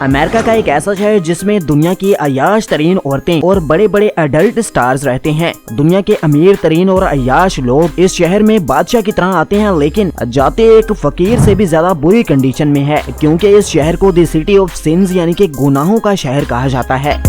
America का एक ऐसा शहर जिसमें दुनिया की अय्याश तरीन औरतें और बड़े बड़े एडल्ट स्टार्स रहते हैं। दुनिया के अमीर तरीन और अय्याश लोग इस शहर में बादशाह की तरह आते हैं, लेकिन जाते एक फकीर से भी ज्यादा बुरी कंडीशन में है, क्योंकि इस शहर को द सिटी ऑफ सिंस यानी कि गुनाहों का शहर कहा जाता है।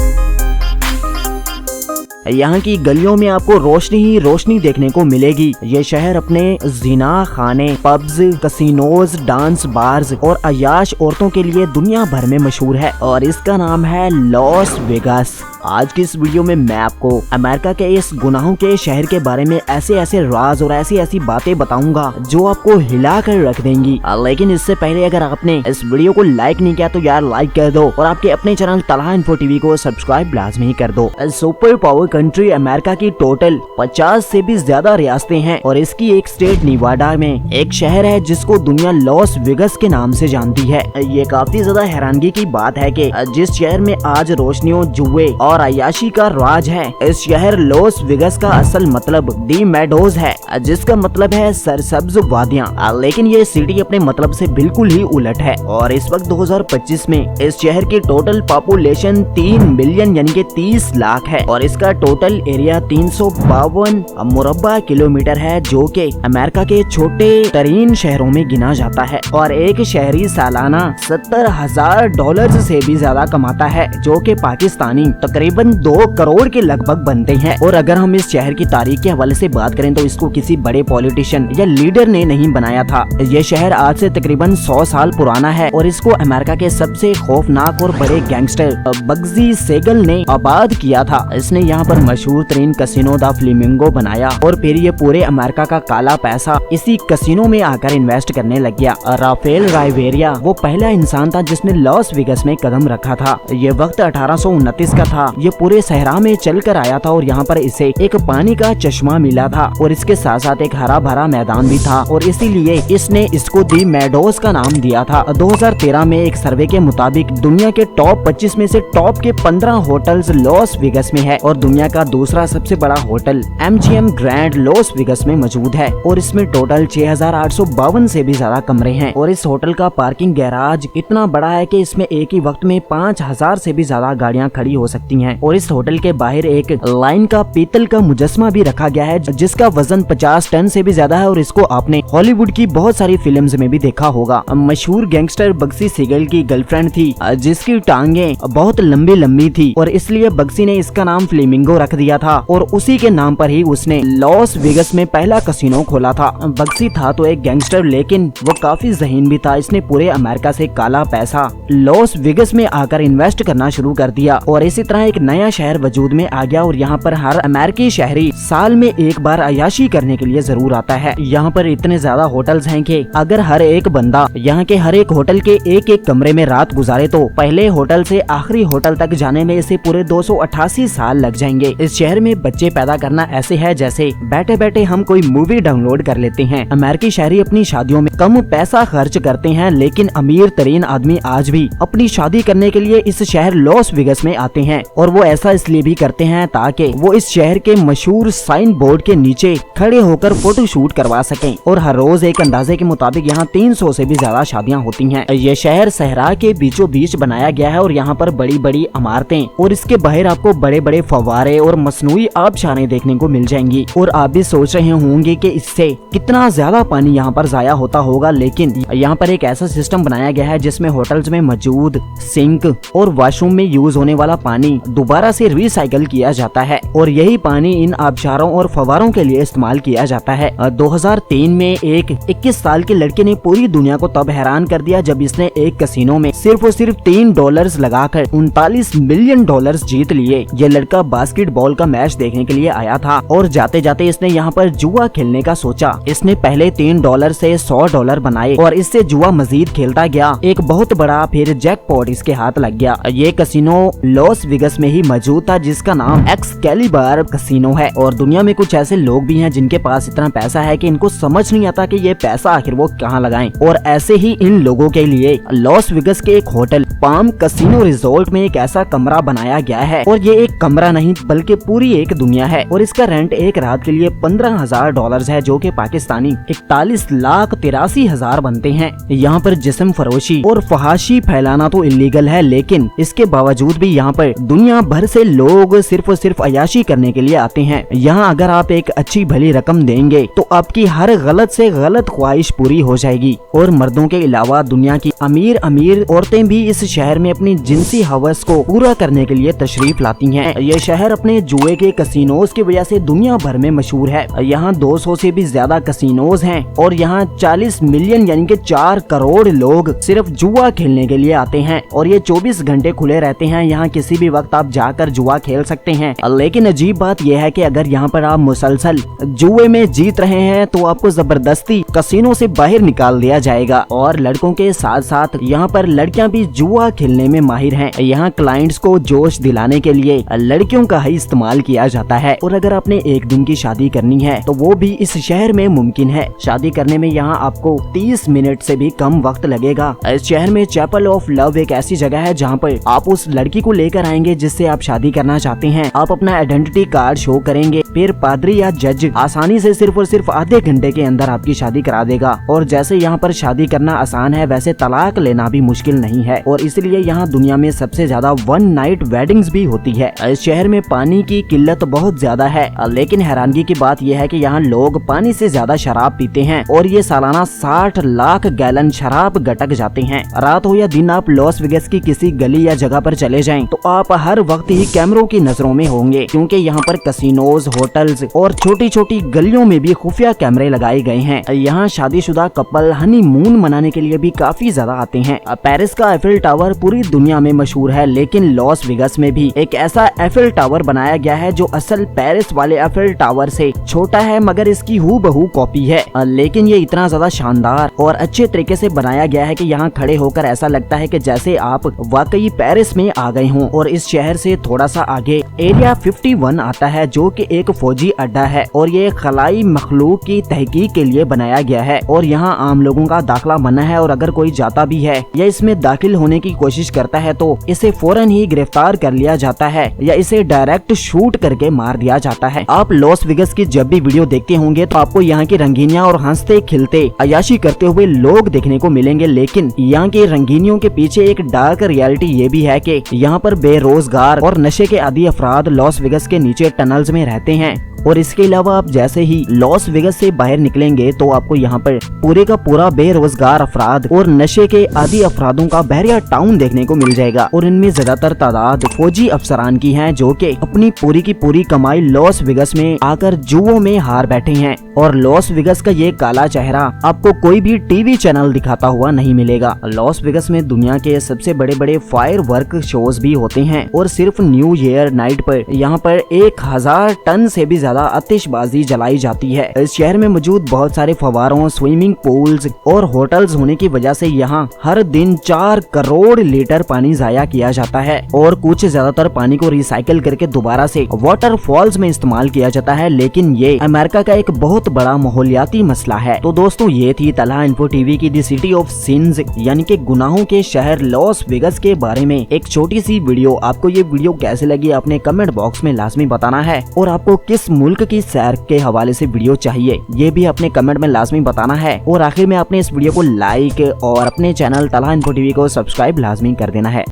यहाँ की गलियों में आपको रोशनी ही रोशनी देखने को मिलेगी। ये शहर अपने जिना खाने, पब्स, कसिनोज, डांस बार्स और अय्याश औरतों के लिए दुनिया भर में मशहूर है और इसका नाम है लॉस वेगास। आज की इस वीडियो में मैं आपको अमेरिका के इस गुनाहों के शहर के बारे में ऐसे ऐसे राज और ऐसी ऐसी बातें बताऊंगा जो आपको हिला कर रख देंगी। लेकिन इससे पहले अगर आपने इस वीडियो को लाइक नहीं किया तो यार लाइक कर दो और आपके अपने चैनल तलहा इन्फो टीवी को सब्सक्राइब लाजमी कर दो। सुपर पावर कंट्री अमेरिका की टोटल 50 से भी ज्यादा रियासतें हैं और इसकी एक स्टेट निवाडा में एक शहर है जिसको दुनिया लॉस वेगस के नाम से जानती है। ये काफी ज्यादा हैरानगी की बात है कि जिस शहर में आज रोशनियों, जुए और अय्याशी का राज है, इस शहर लॉस वेगस का असल मतलब दी मेडोज है, जिसका मतलब है सरसब्ज वादियां। लेकिन ये सिटी अपने मतलब से बिल्कुल ही उलट है और इस वक्त 2025 में इस शहर की टोटल पॉपुलेशन 3 मिलियन यानी कि 30 लाख है और इसका टोटल एरिया 352 मुरब्बा किलोमीटर है, जो कि अमेरिका के छोटे तरीन शहरों में गिना जाता है। और एक शहरी सालाना $70,000 से भी ज्यादा कमाता है, जो कि पाकिस्तानी तकरीबन 2 करोड़ के लगभग बनते हैं। और अगर हम इस शहर की तारीख के हवाले से बात करें तो इसको किसी बड़े पॉलिटिशियन या लीडर ने नहीं बनाया था। ये शहर आज से तकरीबन 100 साल पुराना है और इसको अमेरिका के सबसे खौफनाक और बड़े गैंगस्टर बग्जी सेगल ने आबाद किया था। इसने यहाँ पर मशहूर तरीन कसिनो द फ्लेमिंगो बनाया और फिर ये पूरे अमेरिका का काला पैसा इसी कसिनो में आकर इन्वेस्ट करने लग गया। राफेल राइवेरिया वो पहला इंसान था जिसने लॉस वेगस में कदम रखा था। ये वक्त 1829 का था। ये पूरे सहरा में चल कर आया था और यहाँ पर इसे एक पानी का चश्मा मिला था और इसके साथ साथ एक हरा भरा मैदान भी था और इसीलिए इसने इसको दी मेडोज का नाम दिया था। 2013 में एक सर्वे के मुताबिक दुनिया के टॉप 25 में से टॉप के 15 होटल्स लॉस वेगस में है और दुनिया का दूसरा सबसे बड़ा hotel MGM grand Las Vegas में मौजूद है और इसमें टोटल 6,852 से भी ज्यादा कमरे हैं। और इस होटल का पार्किंग गैराज इतना बड़ा है कि इसमें एक ही वक्त में 5,000 से भी ज्यादा गाड़ियां खड़ी हो सकती हैं। और इस होटल के बाहर एक लाइन का पीतल का मुजस्मा भी रखा गया है जिसका वजन 50 टन से भी ज्यादा है और इसको आपने हॉलीवुड की बहुत सारी फिल्म्स में भी देखा होगा। मशहूर गैंगस्टर बग्सी सेगल की गर्लफ्रेंड थी जिसकी टांगे बहुत लंबी लंबी थी और इसलिए बग्सी ने इसका नाम फ्लेमिंगो रख दिया था और उसी के नाम पर ही उसने लॉस वेगस में पहला कसिनो खोला था। बग्सी था तो एक गैंगस्टर, लेकिन वो काफी ज़हीन भी था। इसने पूरे अमेरिका से काला पैसा लॉस वेगस में आकर इन्वेस्ट करना शुरू कर दिया और इसी तरह एक नया शहर वजूद में आ गया और यहाँ पर हर अमेरिकी शहरी साल में एक बार अय्याशी करने के लिए जरूर आता है। यहाँ पर इतने ज्यादा होटल्स हैं कि अगर हर एक बंदा यहाँ के हर एक होटल के एक एक कमरे में रात गुजारे तो पहले होटल से आखिरी होटल तक जाने में इसे पूरे 288 साल लग जाएंगे। इस शहर में बच्चे पैदा करना ऐसे है जैसे बैठे बैठे हम कोई मूवी डाउनलोड कर लेते हैं। अमेरिकी शहरी अपनी शादियों में कम पैसा खर्च करते हैं, लेकिन अमीर तरीन आदमी आज भी अपनी शादी करने के लिए इस शहर लॉस वेगस में आते हैं और वो ऐसा इसलिए भी करते हैं ताकि वो इस शहर के मशहूर साइन बोर्ड के नीचे खड़े होकर फोटो शूट करवा सकें। और हर रोज एक अंदाजे के मुताबिक यहाँ 300 से भी ज्यादा शादियाँ होती हैं। ये शहर सहरा के बीचों बीच बनाया गया है और यहाँ पर बड़ी बड़ी इमारतें और इसके बाहर आपको बड़े बड़े फव्वारे और मसनूई आबशारें देखने को मिल जाएंगी। और आप भी सोच रहे होंगे कि इससे कितना ज्यादा पानी यहाँ पर जाया होता होगा, लेकिन यहाँ पर एक ऐसा सिस्टम बनाया गया है जिसमें होटल्स में मौजूद सिंक और वॉशरूम में यूज होने वाला पानी दोबारा से रिसाइकल किया जाता है और यही पानी इन आबशारों और फव्वारों के लिए इस्तेमाल किया जाता है। 2003 में एक 21 साल के लड़के ने पूरी दुनिया को तब हैरान कर दिया जब इसने एक कसिनो में सिर्फ और सिर्फ $3 लगाकर $39 मिलियन जीत लिए। यह लड़का बास्केटबॉल का मैच देखने के लिए आया था और जाते जाते इसने यहाँ पर जुआ खेलने का सोचा। इसने पहले $3 से $100 बनाए और इससे जुआ मजीद खेलता गया। एक बहुत बड़ा फिर जैकपॉट इसके हाथ लग गया। ये कसिनो लॉस वेगस वेगस में ही मौजूद था, जिसका नाम एक्सकैलिबर कसिनो है। और दुनिया में कुछ ऐसे लोग भी हैं जिनके पास इतना पैसा है कि इनको समझ नहीं आता कि ये पैसा आखिर वो कहाँ लगाएं। और ऐसे ही इन लोगों के लिए लॉस वेगस के एक होटल पाम कसिनो रिजॉर्ट में एक ऐसा कमरा बनाया गया है। और ये एक कमरा नहीं बल्कि पूरी एक दुनिया है। और इसका रेंट एक रात के लिए $15,000 है, जो कि पाकिस्तानी 41,83,000 बनते हैं। यहाँ पर जिस्म फरोशी और फहाशी फैलाना तो इलीगल है, लेकिन इसके बावजूद भी यहाँ पर दुनिया भर से लोग सिर्फ और सिर्फ अयाशी करने के लिए आते हैं। यहाँ अगर आप एक अच्छी भली रकम देंगे तो आपकी हर गलत से गलत ख्वाहिश पूरी हो जाएगी। और मर्दों के अलावा दुनिया की अमीर अमीर औरतें भी इस शहर में अपनी जिनसी हवस को पूरा करने के लिए तशरीफ लाती हैं। ये शहर अपने जुए के कसिनोज की वजह से दुनिया भर में मशहूर है। यहाँ 200 से भी ज्यादा कसिनोज हैं और यहाँ 40 मिलियन यानी कि 4 करोड़ लोग सिर्फ जुआ खेलने के लिए आते हैं। और ये 24 घंटे खुले रहते हैं। यहाँ किसी भी वक्त आप जाकर जुआ खेल सकते हैं। लेकिन अजीब बात यह है कि अगर यहाँ पर आप मुसलसल जुए में जीत रहे हैं तो आपको जबरदस्ती कसिनो से बाहर निकाल दिया जाएगा। और लड़कों के साथ साथ यहाँ पर लड़कियां भी जुआ खेलने में माहिर हैं। यहाँ क्लाइंट्स को जोश दिलाने के लिए लड़कियों का ही इस्तेमाल किया जाता है। और अगर आपने एक दिन की शादी करनी है तो वो भी इस शहर में मुमकिन है। शादी करने में यहाँ आपको 30 मिनट से भी कम वक्त लगेगा। इस शहर में चैपल ऑफ लव एक ऐसी जगह है जहाँ पर आप उस लड़की को लेकर आएंगे जिससे आप शादी करना चाहते हैं। आप अपना आइडेंटिटी कार्ड शो करेंगे, फिर पादरी या जज आसानी से सिर्फ और सिर्फ आधे घंटे के अंदर आपकी शादी करा देगा। और जैसे यहाँ पर शादी करना आसान है, वैसे तलाक लेना भी मुश्किल नहीं है। और इसलिए यहाँ दुनिया में सबसे ज्यादा 1 नाइट वेडिंग्स भी होती है। इस शहर में पानी की किल्लत बहुत ज्यादा है, लेकिन हैरानगी की बात यह है कि यहाँ लोग पानी से ज्यादा शराब पीते हैं। और ये सालाना 60 लाख गैलन शराब गटक जाते हैं। रात हो या दिन, आप लॉस वेगस की किसी गली या जगह पर चले जाएं तो आप हर वक्त ही कैमरों की नजरों में होंगे, क्योंकि यहाँ पर कसिनोज, होटल्स और छोटी छोटी गलियों में भी खुफिया कैमरे लगाए गए हैं। यहाँ शादीशुदा कपल हनीमून मनाने के लिए भी काफी ज्यादा आते हैं। पेरिस का एफिल टावर पूरी दुनिया में मशहूर है, लेकिन लॉस वेगस में भी एक ऐसा एफिल टावर बनाया गया है जो असल पेरिस वाले एफिल टावर से छोटा है, मगर इसकी हूबहू कॉपी है। लेकिन ये इतना ज्यादा शानदार और अच्छे तरीके से बनाया गया है कि यहाँ खड़े होकर ऐसा लगता है कि जैसे आप वाकई पेरिस में आ गए हों। और इस शहर से थोड़ा सा आगे एरिया 51 आता है, जो कि एक फौजी अड्डा है और ये खलाई मखलूक की तहकीक के लिए बनाया गया है। और यहाँ आम लोगों का दाखिला मना है, और अगर कोई जाता भी है या इसमें दाखिल होने की कोशिश करता है तो इसे फौरन ही गिरफ्तार कर लिया जाता है या इसे डायरेक्ट शूट करके मार दिया जाता है। आप लॉस वेगस की जब भी वीडियो देखते होंगे तो आपको यहाँ की रंगीनियां और हंसते खिलते अयाशी करते हुए लोग देखने को मिलेंगे, लेकिन यहाँ की रंगीनियों के पीछे एक डार्क रियलिटी ये भी है कि यहाँ पर बेरोजगार और नशे के आदी अफराद लॉस वेगस के नीचे टनल्स में रहते हैं। और इसके अलावा आप जैसे ही लॉस वेगस से बाहर निकलेंगे तो आपको यहाँ पर पूरे का पूरा बेरोजगार अफराद और नशे के आदी अफरादों का बहरिया टाउन देखने को मिल जाएगा। और इनमें ज्यादातर तादाद फौजी अफसरान की है, जो कि अपनी पूरी की पूरी कमाई लॉस वेगस में आकर जुओं में हार बैठे हैं। और लॉस वेगस का ये काला चेहरा आपको कोई भी टीवी चैनल दिखाता हुआ नहीं मिलेगा। लॉस वेगस में दुनिया के सबसे बड़े बड़े फायर वर्क शोज भी होते हैं। और सिर्फ न्यू ईयर नाइट पर यहाँ पर 1000 टन से भी आतिशबाजी जलाई जाती है। इस शहर में मौजूद बहुत सारे फवारों, स्विमिंग पूल्स और होटल्स होने की वजह से यहाँ हर दिन 4 करोड़ लीटर पानी जाया किया जाता है। और कुछ ज्यादातर पानी को रिसाइकिल करके दोबारा से वाटरफॉल्स में इस्तेमाल किया जाता है, लेकिन ये अमेरिका का एक बहुत बड़ा माहौलियाती मसला है। तो दोस्तों, ये थी तलहा इन्फो टीवी की द सिटी ऑफ सिंस यानी कि गुनाहों के शहर लॉस वेगस के बारे में एक छोटी सी वीडियो। आपको ये वीडियो कैसे लगी आपने कमेंट बॉक्स में लाजमी बताना है। और आपको किस मुल्क की सैर के हवाले से वीडियो चाहिए ये भी अपने कमेंट में लाजमी बताना है। और आखिर में आपने इस वीडियो को लाइक और अपने चैनल तलहा इन्फो टीवी को सब्सक्राइब लाजमी कर देना है।